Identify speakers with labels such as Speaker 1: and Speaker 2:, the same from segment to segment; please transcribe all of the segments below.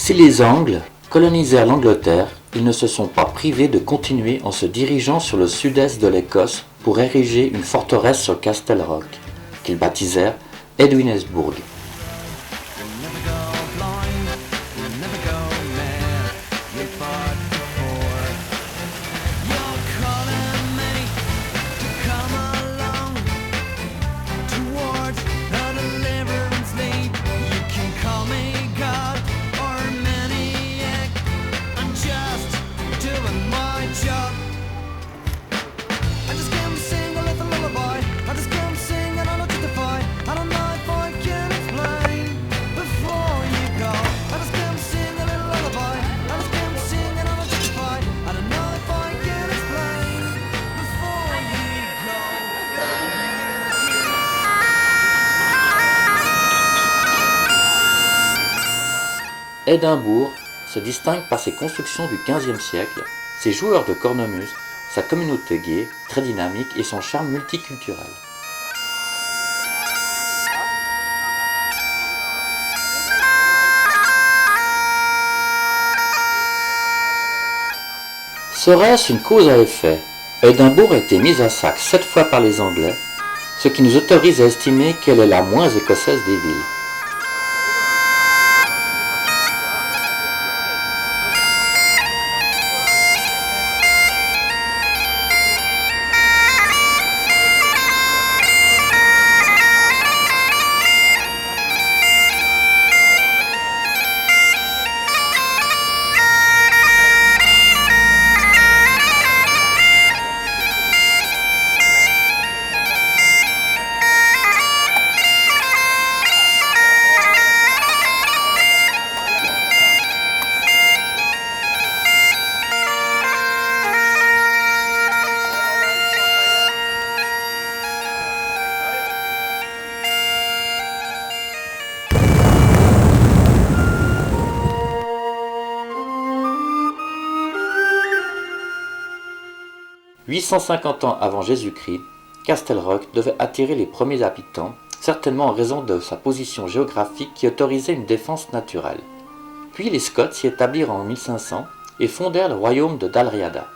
Speaker 1: Si les Angles colonisèrent l'Angleterre, ils ne se sont pas privés de continuer en se dirigeant sur le sud-est de l'Écosse pour ériger une forteresse sur Castle Rock, qu'ils baptisèrent Edwinesburg. Édimbourg se distingue par ses constructions du XVe siècle, ses joueurs de cornemuse, sa communauté gaie, très dynamique et son charme multiculturel. Serait-ce une cause à effet? Édimbourg a été mise à sac 7 fois par les Anglais, ce qui nous autorise à estimer qu'elle est la moins écossaise des villes. « 850 ans avant Jésus-Christ, Castle Rock devait attirer les premiers habitants, certainement en raison de sa position géographique qui autorisait une défense naturelle. Puis les Scots s'y établirent en 1500 et fondèrent le royaume de Dalriada.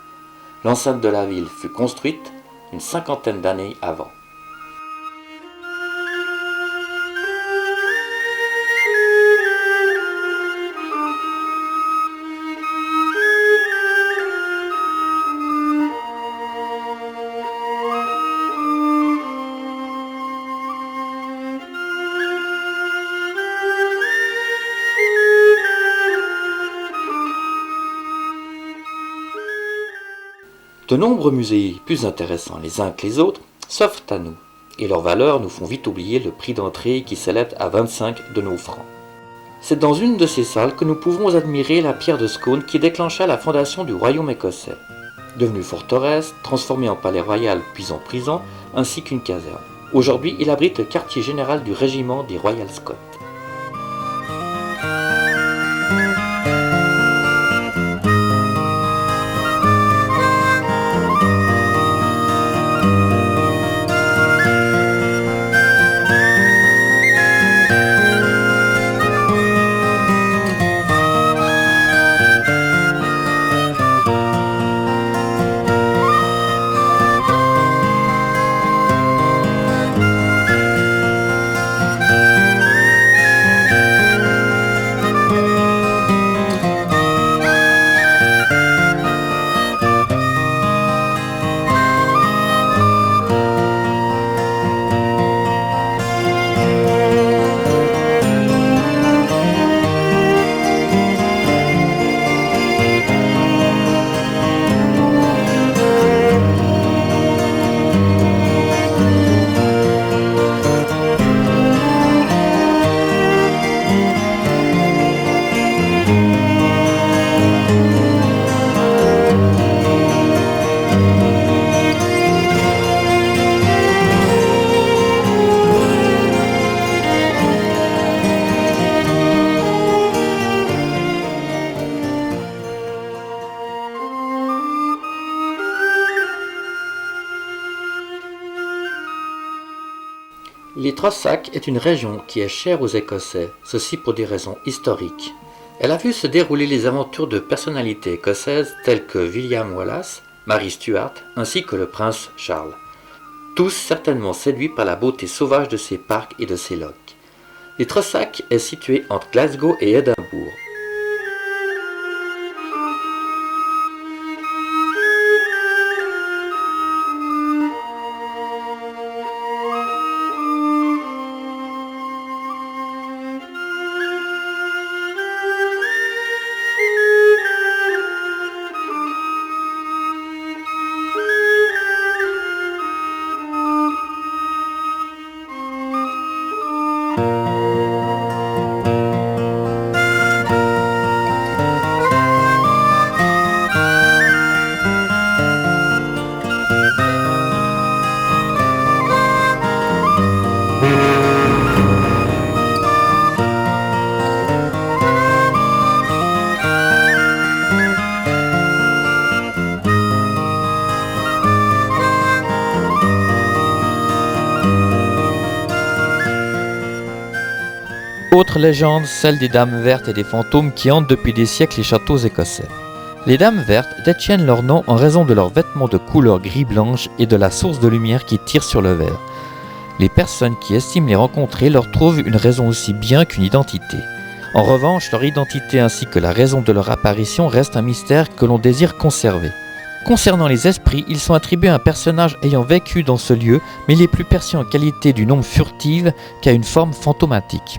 Speaker 1: L'enceinte de la ville fut construite une cinquantaine d'années avant. De nombreux musées plus intéressants les uns que les autres s'offrent à nous, et leurs valeurs nous font vite oublier le prix d'entrée qui s'élève à 25 de nos francs. C'est dans une de ces salles que nous pouvons admirer la pierre de Scone qui déclencha la fondation du royaume écossais, devenue forteresse, transformée en palais royal puis en prison, ainsi qu'une caserne. Aujourd'hui, il abrite le quartier général du régiment des Royal Scots. Les Trossachs est une région qui est chère aux Écossais, ceci pour des raisons historiques. Elle a vu se dérouler les aventures de personnalités écossaises telles que William Wallace, Mary Stuart ainsi que le prince Charles. Tous certainement séduits par la beauté sauvage de ses parcs et de ses lochs. Les Trosachs est situé entre Glasgow et Édimbourg.
Speaker 2: Autre légende, celle des dames vertes et des fantômes qui hantent depuis des siècles les châteaux écossais. Les dames vertes détiennent leur nom en raison de leurs vêtements de couleur gris-blanche et de la source de lumière qui tire sur le verre. Les personnes qui estiment les rencontrer leur trouvent une raison aussi bien qu'une identité. En revanche, leur identité ainsi que la raison de leur apparition reste un mystère que l'on désire conserver. Concernant les esprits, ils sont attribués à un personnage ayant vécu dans ce lieu, mais il est plus perçu en qualité d'une ombre furtive qu'à une forme fantomatique.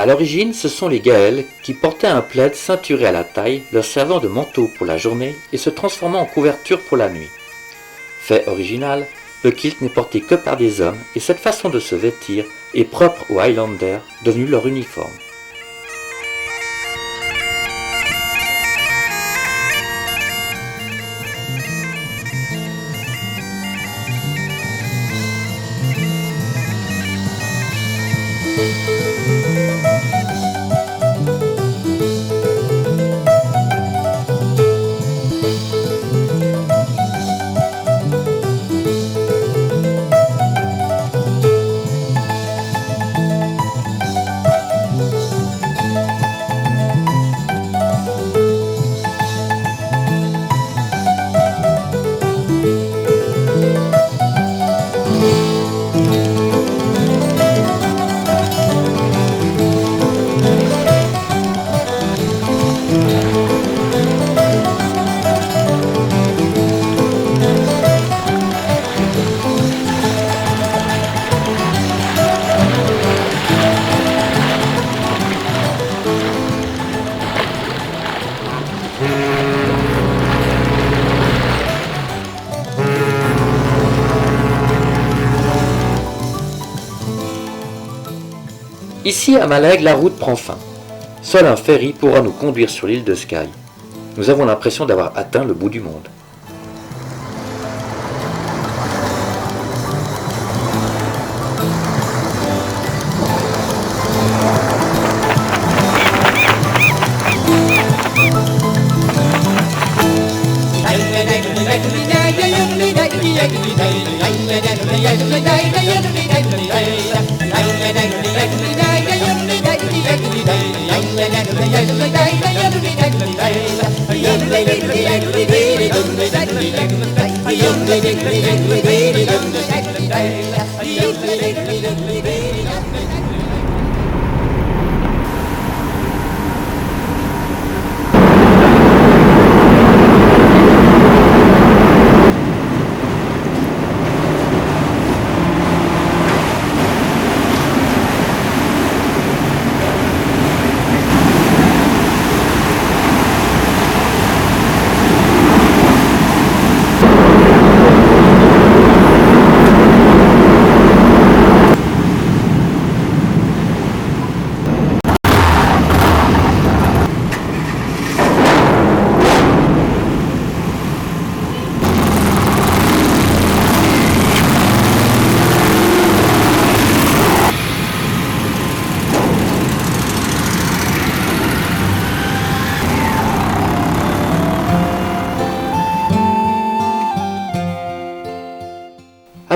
Speaker 1: À l'origine, ce sont les Gaëls qui portaient un plaid ceinturé à la taille, leur servant de manteau pour la journée et se transformant en couverture pour la nuit. Fait original, le kilt n'est porté que par des hommes et cette façon de se vêtir est propre aux Highlanders, devenus leur uniforme. Ici à Mallaig, la route prend fin. Seul un ferry pourra nous conduire sur l'île de Skye. Nous avons l'impression d'avoir atteint le bout du monde.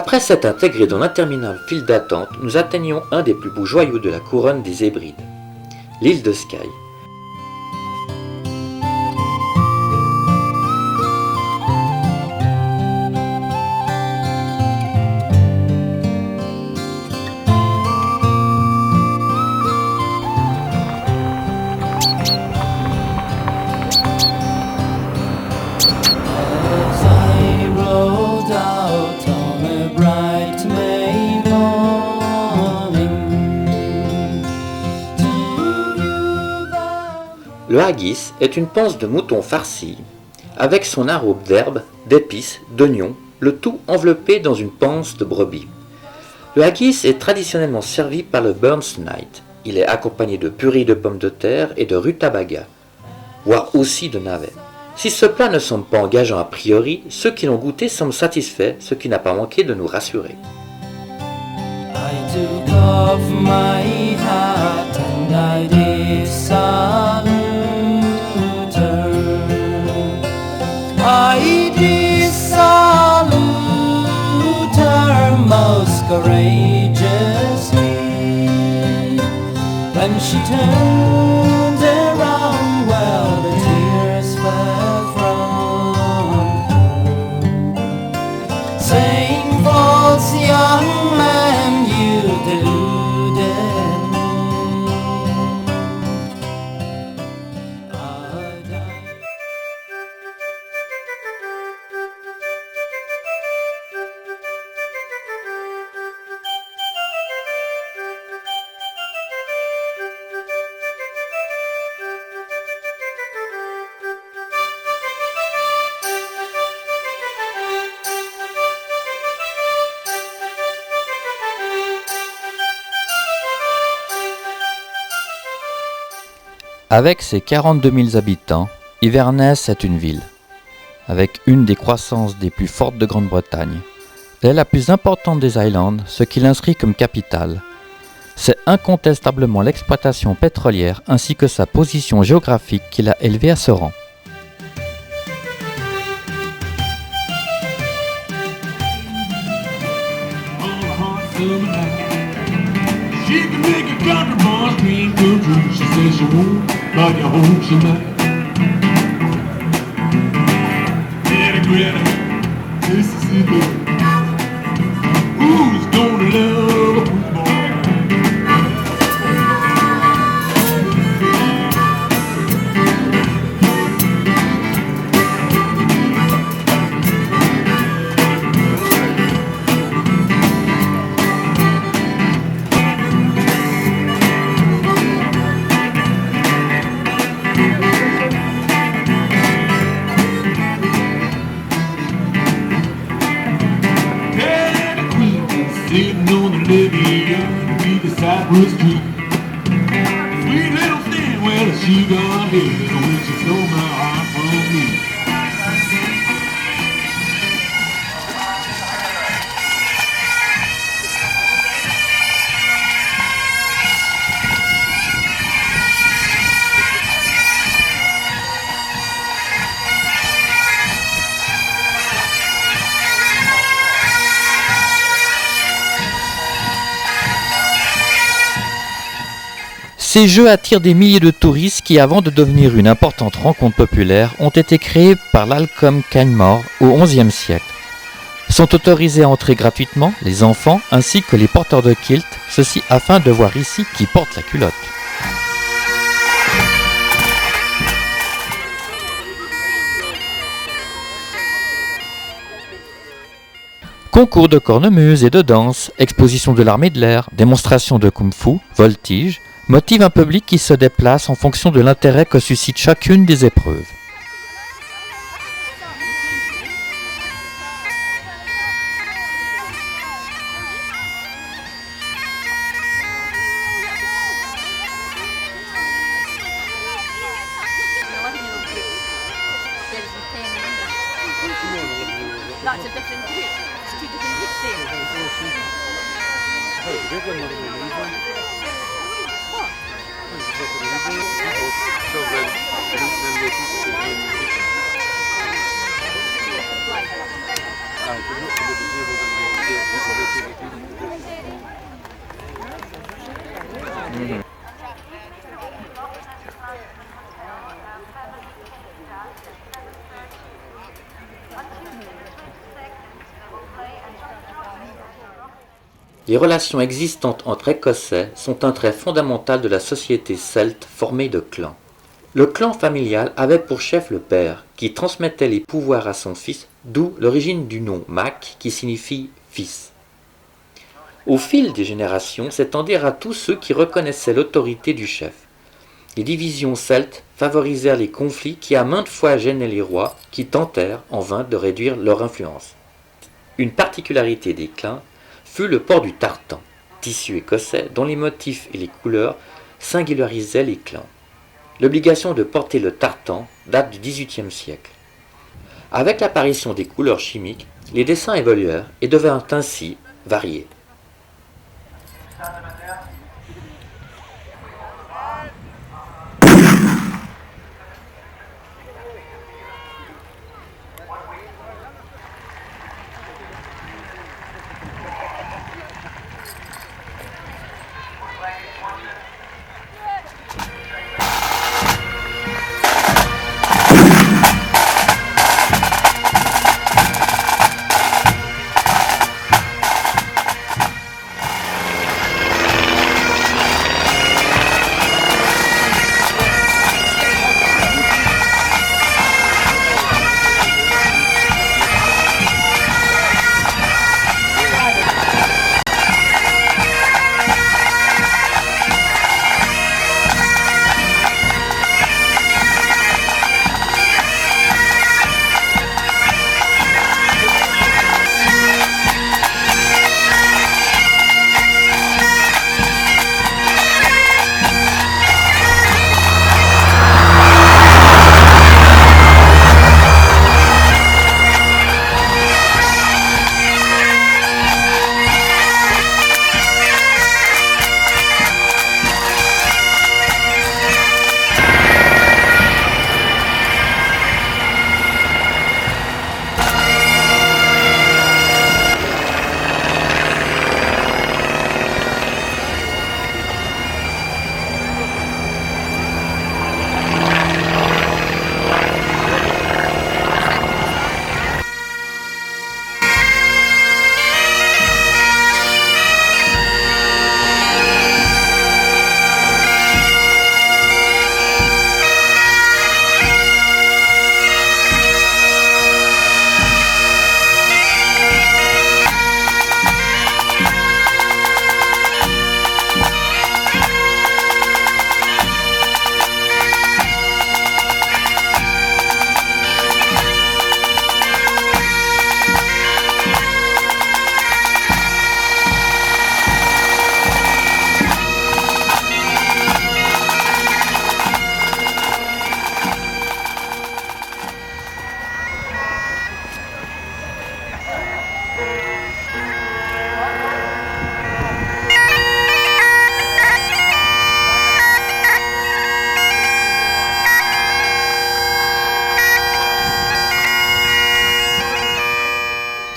Speaker 1: Après s'être intégrés dans l'interminable file d'attente, nous atteignons un des plus beaux joyaux de la couronne des Hébrides, l'île de Skye. Le haggis est une panse de mouton farcie, avec son arôme d'herbes, d'épices, d'oignons, le tout enveloppé dans une panse de brebis. Le haggis est traditionnellement servi par le Burns Night. Il est accompagné de purée de pommes de terre et de rutabaga, voire aussi de navets. Si ce plat ne semble pas engageant a priori, ceux qui l'ont goûté semblent satisfaits, ce qui n'a pas manqué de nous rassurer.
Speaker 3: I took off my hat and I did salute her. I did salute her most courageously. When she turned around, well, the tears fell from her, saying, "False young man, you deluded me." I died.
Speaker 2: Avec ses 42 000 habitants, Inverness est une ville, avec une des croissances des plus fortes de Grande-Bretagne. Elle est la plus importante des Highlands, ce qui l'inscrit comme capitale. C'est incontestablement l'exploitation pétrolière ainsi que sa position géographique qui l'a élevée à ce rang.
Speaker 4: She can make a country boy's dream come true. She says she won't, but you hope she might. Daddy Greta, Mississippi. Who's gonna love a poor boy? Sitting on the levee underneath the cypress tree. Sweet little thing, well, she got here when she stole my heart from me.
Speaker 2: Ces jeux attirent des milliers de touristes qui, avant de devenir une importante rencontre populaire, ont été créés par l'Alcom Canmore au XIe siècle. Sont autorisés à entrer gratuitement les enfants ainsi que les porteurs de kilt, ceci afin de voir ici qui porte la culotte. Concours de cornemuse et de danse, exposition de l'armée de l'air, démonstration de kung-fu, voltige, motive un public qui se déplace en fonction de l'intérêt que suscite chacune des épreuves.
Speaker 5: That's a different group. It's two different groups there.
Speaker 1: Les relations existantes entre Écossais sont un trait fondamental de la société celte formée de clans. Le clan familial avait pour chef le père, qui transmettait les pouvoirs à son fils, d'où l'origine du nom Mac, qui signifie fils. Au fil des générations s'étendirent à tous ceux qui reconnaissaient l'autorité du chef. Les divisions celtes favorisèrent les conflits qui à maintes fois gênaient les rois, qui tentèrent en vain de réduire leur influence. Une particularité des clans fut le port du tartan, tissu écossais dont les motifs et les couleurs singularisaient les clans. L'obligation de porter le tartan date du XVIIIe siècle. Avec l'apparition des couleurs chimiques, les dessins évoluèrent et devinrent ainsi variés.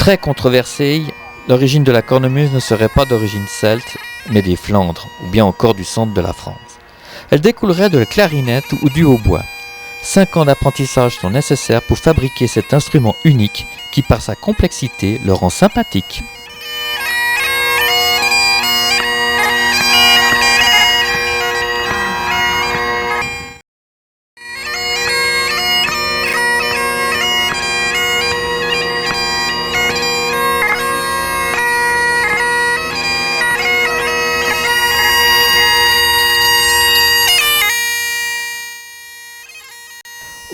Speaker 2: Très controversée, l'origine de la cornemuse ne serait pas d'origine celte, mais des Flandres, ou bien encore du centre de la France. Elle découlerait de la clarinette ou du hautbois. 5 ans d'apprentissage sont nécessaires pour fabriquer cet instrument unique qui, par sa complexité, le rend sympathique.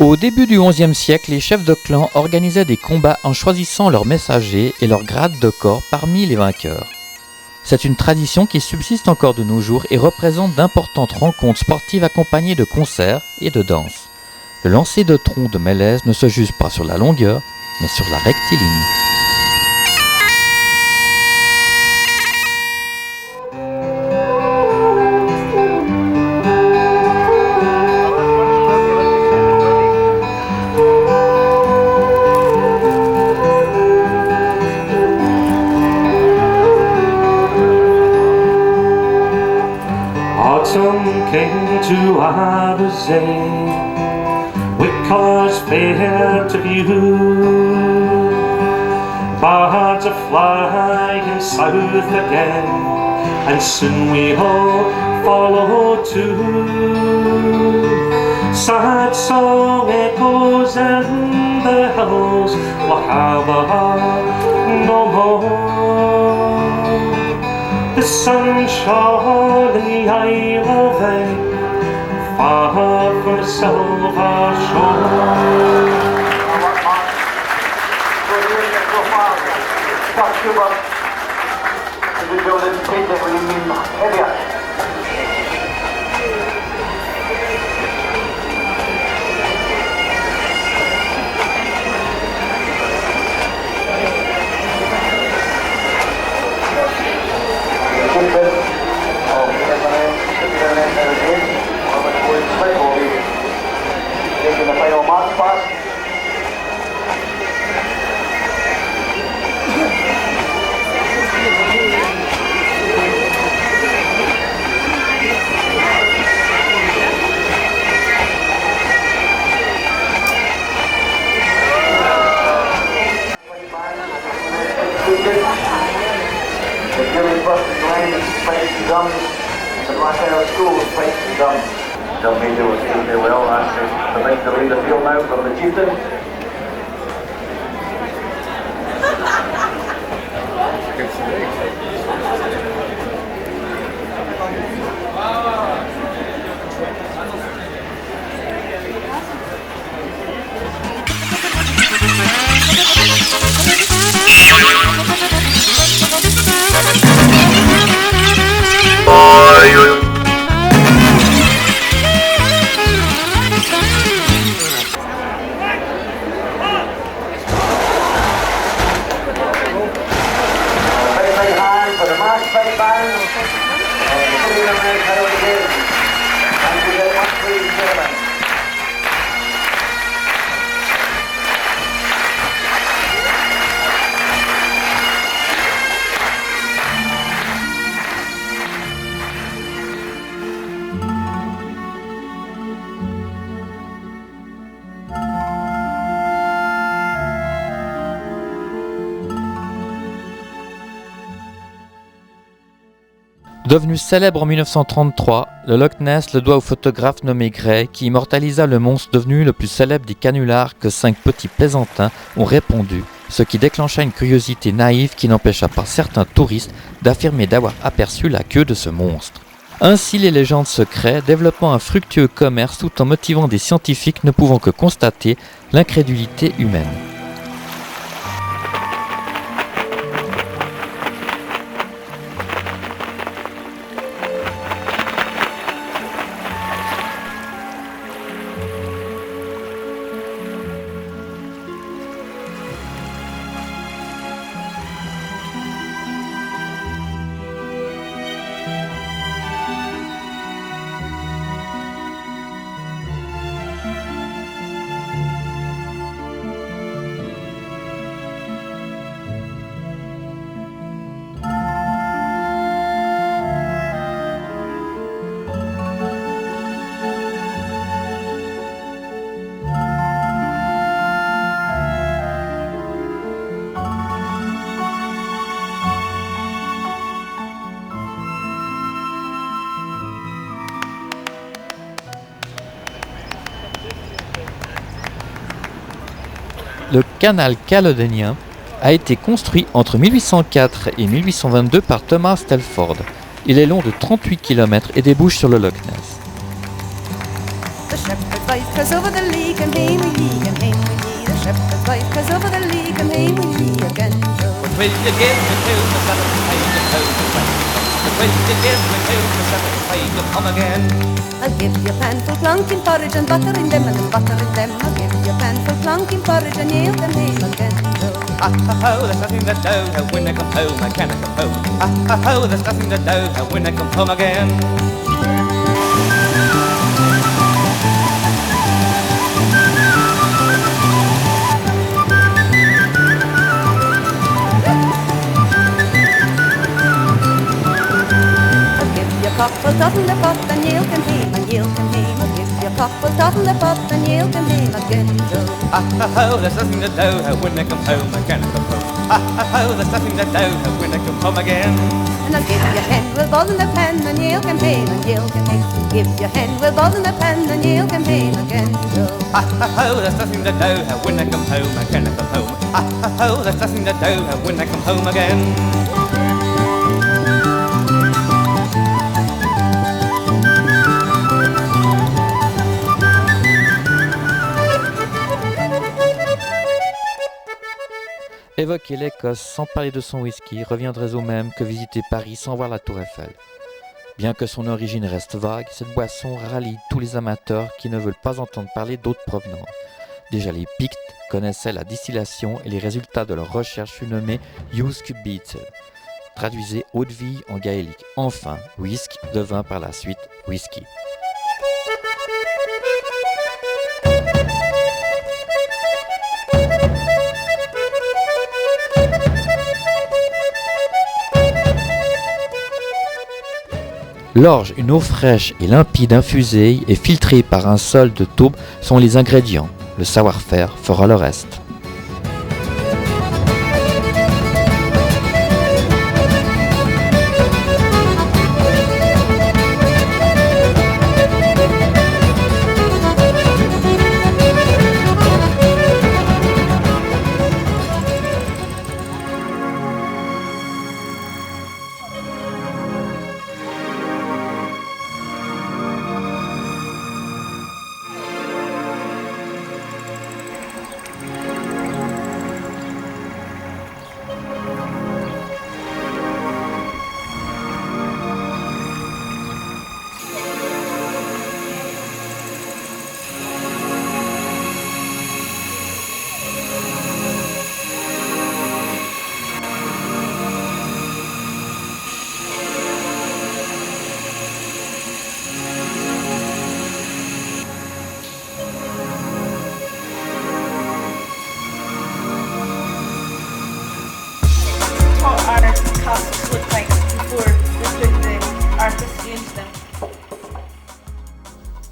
Speaker 2: Au début du XIe siècle, les chefs de clan organisaient des combats en choisissant leurs messagers et leur grade de corps parmi les vainqueurs. C'est une tradition qui subsiste encore de nos jours et représente d'importantes rencontres sportives accompagnées de concerts et de danses. Le lancer de tronc de Mélèze ne se juge pas sur la longueur, mais sur la rectiligne.
Speaker 6: to Abergele, with colours fair to view. Birds are flying south again, and soon we all follow too. Sad song echoes in the hills, Lochaber no more. The sun shone in the Isle of Wight, far from the silver shore.
Speaker 7: Taking the final march pass. The Gilly Buses Lane played the drums, the Blacktown School played the drums. Del Media was really well, that's the big to lead the field now from the Chieftain.
Speaker 2: Devenu célèbre en 1933, le Loch Ness le doit au photographe nommé Gray qui immortalisa le monstre devenu le plus célèbre des canulars que 5 petits plaisantins ont répondu, ce qui déclencha une curiosité naïve qui n'empêcha pas certains touristes d'affirmer d'avoir aperçu la queue de ce monstre. Ainsi les légendes se créent, développant un fructueux commerce tout en motivant des scientifiques ne pouvant que constater l'incrédulité humaine. Le canal calédonien a été construit entre 1804 et 1822 par Thomas Telford. Il est long de 38 km et débouche sur le Loch Ness.
Speaker 8: The shepherd's wife goes over the lea, and hame we ye, and hame we ye. The shepherd's wife goes over the lea, and hame we ye again.
Speaker 3: Will you give me to the seventh page of Home? Will you give me to the seventh page of Come Again?
Speaker 8: I'll give you a panful plonkin porridge and butter in them, and then butter in them. I'll give you a panful plonkin porridge and yield them hame again.
Speaker 3: Ha ha ho, there's nothing to do. When I come home, I can't come home. Ha ha ho, there's nothing to do. When I come home again.
Speaker 8: couple toddle up and yield can him and yield can him. I'll give you a couple toddle up and yield can him again.
Speaker 3: Oh, there's nothing to do when I come home, I can't come home. Oh, there's nothing to do when I come home again.
Speaker 8: And I'll give you hen with ball and a pen and yield can him and yield can him. Give you hen with ball and a pen and yield can him again.
Speaker 3: Oh, there's nothing to do when I come home, I can't come home. Oh, there's nothing to do when I come home again.
Speaker 2: Évoquer l'Écosse sans parler de son whisky reviendrait au même que visiter Paris sans voir la Tour Eiffel. Bien que son origine reste vague, cette boisson rallie tous les amateurs qui ne veulent pas entendre parler d'autres provenances. Déjà les Pictes connaissaient la distillation et les résultats de leurs recherches furent nommés Uisc Beatle, traduisez eau de vie en gaélique. Enfin, whisky devint par la suite whisky. L'orge, une eau fraîche et limpide infusée et filtrée par un sol de taupe sont les ingrédients. Le savoir-faire fera le reste.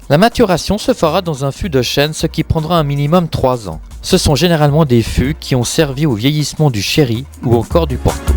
Speaker 2: La maturation se fera dans un fût de chêne, ce qui prendra un minimum 3 ans. Ce sont généralement des fûts qui ont servi au vieillissement du sherry ou encore du porto.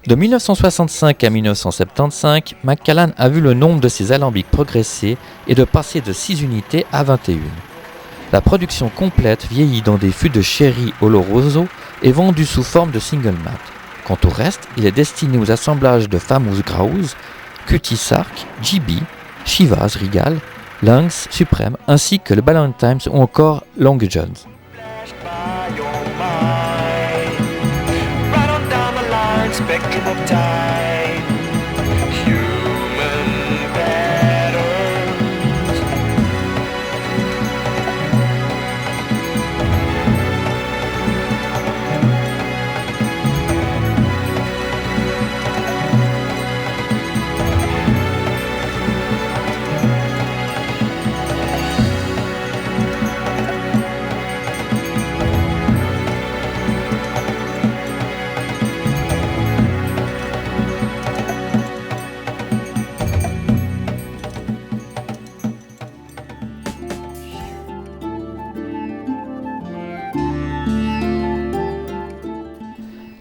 Speaker 2: De 1965 à 1975, Macallan a vu le nombre de ses alambics progresser et de passer de 6 unités à 21. La production complète vieillit dans des fûts de sherry oloroso et vendue sous forme de single malt. Quant au reste, il est destiné aux assemblages de Famous Grouse, Cutty Sark, GB, Chivas Regal, Lynx Supreme ainsi que le Ballantines ou encore Long John's.
Speaker 9: Spectrum of time, human patterns.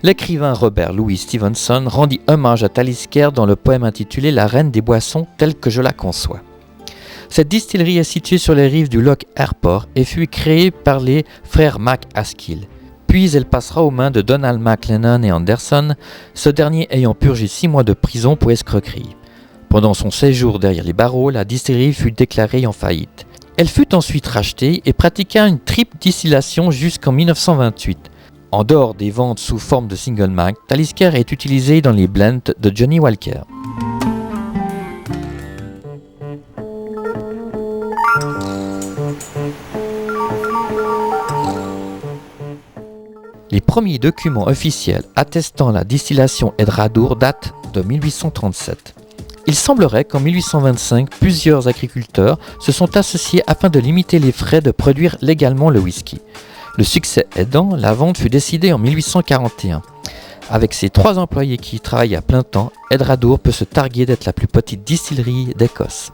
Speaker 2: L'écrivain Robert Louis Stevenson rendit hommage à Talisker dans le poème intitulé « La reine des boissons telle que je la conçois ». Cette distillerie est située sur les rives du Loch Airport et fut créée par les frères McAskill. Puis elle passera aux mains de Donald McLennan et Anderson, ce dernier ayant purgé 6 mois de prison pour escroquerie. Pendant son séjour derrière les barreaux, la distillerie fut déclarée en faillite. Elle fut ensuite rachetée et pratiqua une triple distillation jusqu'en 1928. En dehors des ventes sous forme de single malt, Talisker est utilisé dans les blends de Johnny Walker. Les premiers documents officiels attestant la distillation Edradour datent de 1837. Il semblerait qu'en 1825, plusieurs agriculteurs se sont associés afin de limiter les frais de produire légalement le whisky. Le succès aidant, la vente fut décidée en 1841. Avec ses 3 employés qui y travaillent à plein temps, Edradour peut se targuer d'être la plus petite distillerie d'Écosse.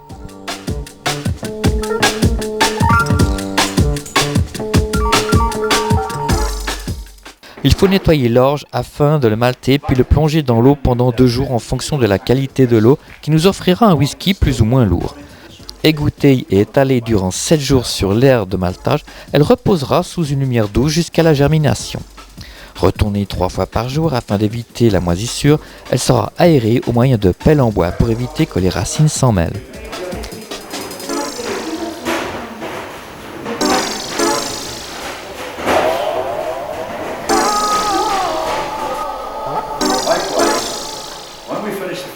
Speaker 2: Il faut nettoyer l'orge afin de le malter puis le plonger dans l'eau pendant 2 jours en fonction de la qualité de l'eau qui nous offrira un whisky plus ou moins lourd. Égouttée et étalée durant 7 jours sur l'aire de maltage, elle reposera sous une lumière douce jusqu'à la germination. Retournée 3 fois par jour afin d'éviter la moisissure, elle sera aérée au moyen de pelles en bois pour éviter que les racines s'en mêlent.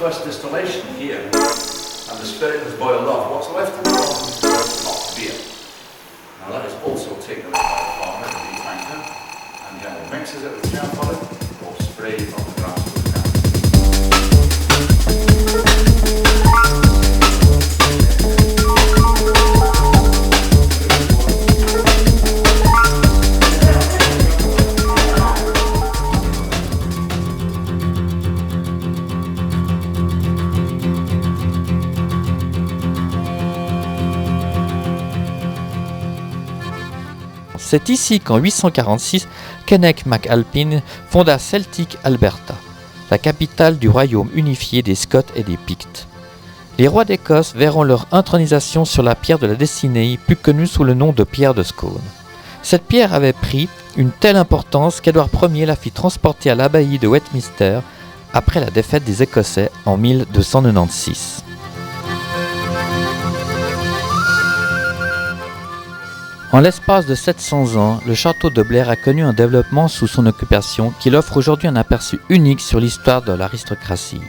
Speaker 7: First distillation here, and the spirit was boiled off. What's left in the bottom is not beer. Now that is also taken away by the farmer in the tanker, and he either mixes it with camp fodder or sprays on the grass with camp.
Speaker 2: C'est ici qu'en 846, Kenneth MacAlpine fonda Celtic Alberta, la capitale du royaume unifié des Scots et des Pictes. Les rois d'Écosse verront leur intronisation sur la pierre de la destinée, plus connue sous le nom de pierre de Scone. Cette pierre avait pris une telle importance qu'Édouard Ier la fit transporter à l'abbaye de Westminster après la défaite des Écossais en 1296. En l'espace de 700 ans, le château de Blair a connu un développement sous son occupation qui l'offre aujourd'hui un aperçu unique sur l'histoire de l'aristocratie.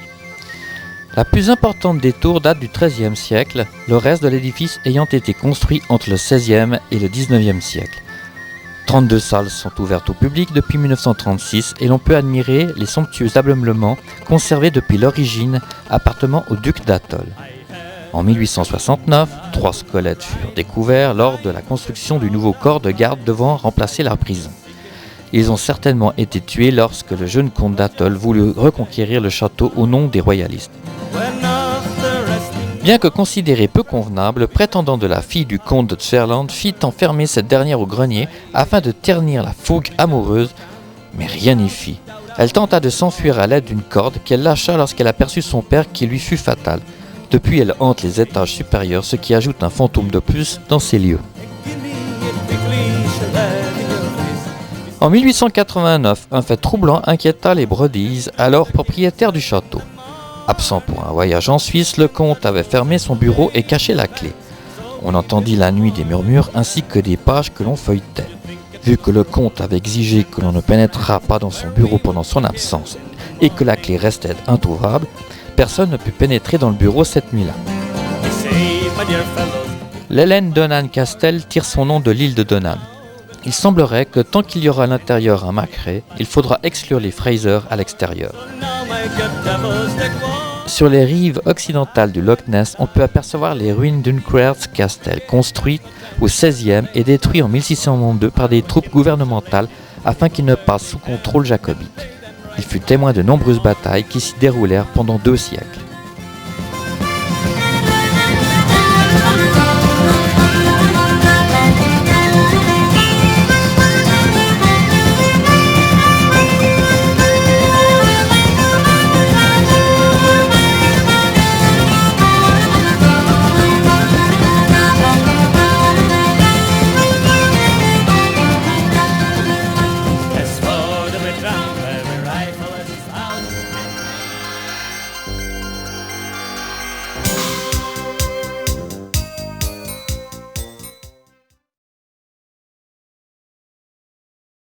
Speaker 2: La plus importante des tours date du XIIIe siècle, le reste de l'édifice ayant été construit entre le XVIe et le XIXe siècle. 32 salles sont ouvertes au public depuis 1936 et l'on peut admirer les somptueux ameublements conservés depuis l'origine appartenant au duc d'Atholl. En 1869, 3 squelettes furent découverts lors de la construction du nouveau corps de garde devant remplacer la prison. Ils ont certainement été tués lorsque le jeune comte d'Atholl voulut reconquérir le château au nom des royalistes. Bien que considéré peu convenable, le prétendant de la fille du comte de Sutherland fit enfermer cette dernière au grenier afin de ternir la fougue amoureuse, mais rien n'y fit. Elle tenta de s'enfuir à l'aide d'une corde qu'elle lâcha lorsqu'elle aperçut son père qui lui fut fatal. Depuis, elle hante les étages supérieurs, ce qui ajoute un fantôme de plus dans ces lieux. En 1889, un fait troublant inquiéta les Brodys, alors propriétaires du château. Absent pour un voyage en Suisse, le comte avait fermé son bureau et caché la clé. On entendit la nuit des murmures ainsi que des pages que l'on feuilletait. Vu que le comte avait exigé que l'on ne pénétrât pas dans son bureau pendant son absence et que la clé restait introuvable, personne ne put pénétrer dans le bureau cette nuit-là. L'Hélène Donan Castle tire son nom de l'île de Donan. Il semblerait que tant qu'il y aura à l'intérieur un macré, il faudra exclure les Fraser à l'extérieur. Sur les rives occidentales du Loch Ness, on peut apercevoir les ruines d'Uncrair's Castle, construite au XVIe et détruit en 1692 par des troupes gouvernementales afin qu'il ne passe sous contrôle jacobite. Il fut témoin de nombreuses batailles qui s'y déroulèrent pendant 2 siècles.